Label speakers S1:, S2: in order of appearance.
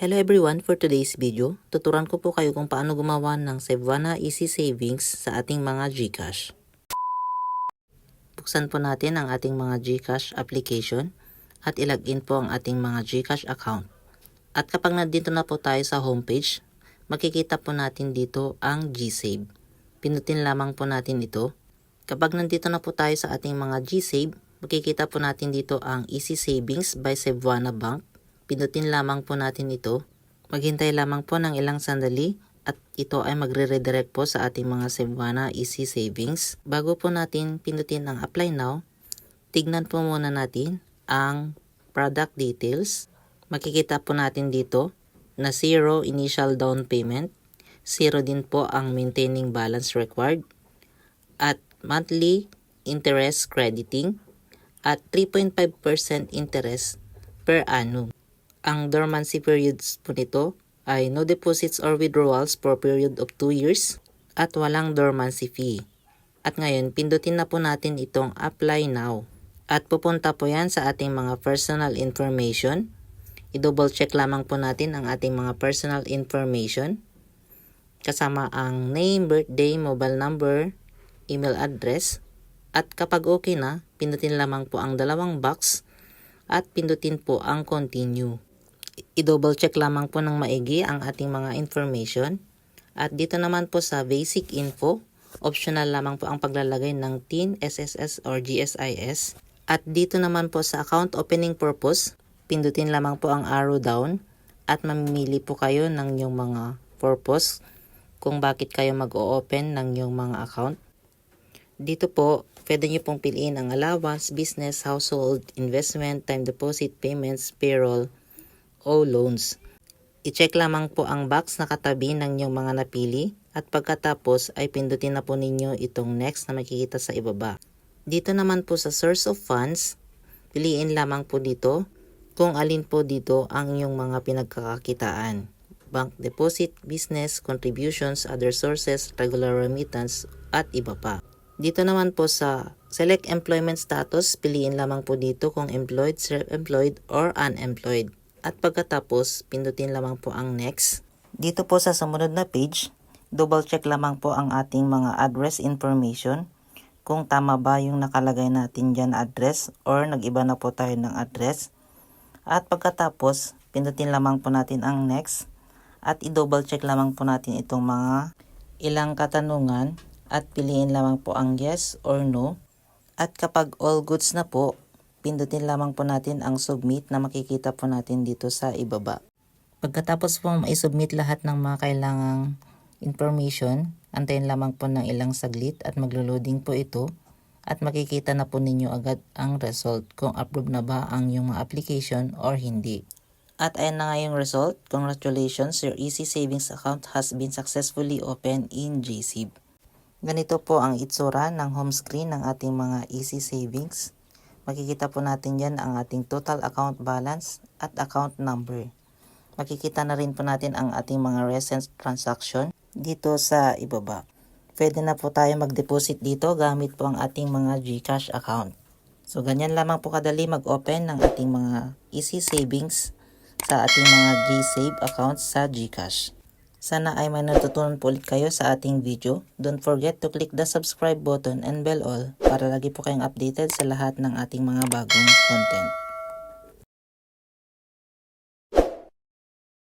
S1: Hello everyone, for today's video, tuturuan ko po kayo kung paano gumawa ng Cebuana Easy Savings sa ating mga GCash. Buksan po natin ang ating mga GCash application at ilagin po ang ating mga GCash account. At kapag nandito na po tayo sa homepage, makikita po natin dito ang GSave. Pinutin lamang po natin ito. Kapag nandito na po tayo sa ating mga GSave, makikita po natin dito ang Easy Savings by Cebuana Bank. Pinutin lamang po natin ito. Maghintay lamang po ng ilang sandali at ito ay magre-redirect po sa ating mga Cebuana Easy Savings. Bago po natin pinutin ang Apply Now, tignan po muna natin ang product details. Makikita po natin dito na 0 initial down payment, 0 din po ang maintaining balance required, at monthly interest crediting at 3.5% interest per annum. Ang dormancy periods po nito ay no deposits or withdrawals for period of 2 years at walang dormancy fee. At ngayon, pindutin na po natin itong Apply Now. At pupunta po yan sa ating mga personal information. I-double check lamang po natin ang ating mga personal information. Kasama ang name, birthday, mobile number, email address. At kapag okay na, pindutin lamang po ang dalawang box at pindutin po ang Continue. I-double check lamang po ng maigi ang ating mga information. At dito naman po sa basic info, optional lamang po ang paglalagay ng TIN, SSS or GSIS. At dito naman po sa account opening purpose, pindutin lamang po ang arrow down at mamimili po kayo ng inyong mga purpose kung bakit kayo mag-o-open ng inyong mga account. Dito po, pwede nyo pong piliin ang allowance, business, household, investment, time deposit, payments, payroll, o loans. I-check lamang po ang box na katabi ng inyong mga napili at pagkatapos ay pindutin na po ninyo itong next na makikita sa ibaba. Dito naman po sa source of funds, piliin lamang po dito kung alin po dito ang inyong mga pinagkakakitaan. Bank deposit, business, contributions, other sources, regular remittance, at iba pa. Dito naman po sa select employment status, piliin lamang po dito kung employed, self-employed, or unemployed. At pagkatapos, pindutin lamang po ang next. Dito po sa sumunod na page, double check lamang po ang ating mga address information. Kung tama ba yung nakalagay natin dyan na address or nag-iba na po tayo ng address. At pagkatapos, pindutin lamang po natin ang next. At i-double check lamang po natin itong mga ilang katanungan. At piliin lamang po ang yes or no. At kapag all goods na po, pindutin lamang po natin ang submit na makikita po natin dito sa ibaba. Pagkatapos po ma-submit lahat ng mga kailangang information, antayin lamang po ng ilang saglit at maglo-loading po ito at makikita na po ninyo agad ang result kung approve na ba ang yung application or hindi. At ayan na nga yung result. Congratulations, your Easy Savings account has been successfully opened in GSave. Ganito po ang itsura ng home screen ng ating mga Easy Savings. Makikita po natin dyan ang ating total account balance at account number. Makikita na rin po natin ang ating mga recent transaction dito sa ibaba. Pwede na po tayo mag-deposit dito gamit po ang ating mga GCash account. So ganyan lamang po kadali mag-open ng ating mga Easy Savings sa ating mga GSave accounts sa GCash. Sana ay may natutunan po ulit kayo sa ating video. Don't forget to click the subscribe button and bell all para lagi po kayong updated sa lahat ng ating mga bagong content.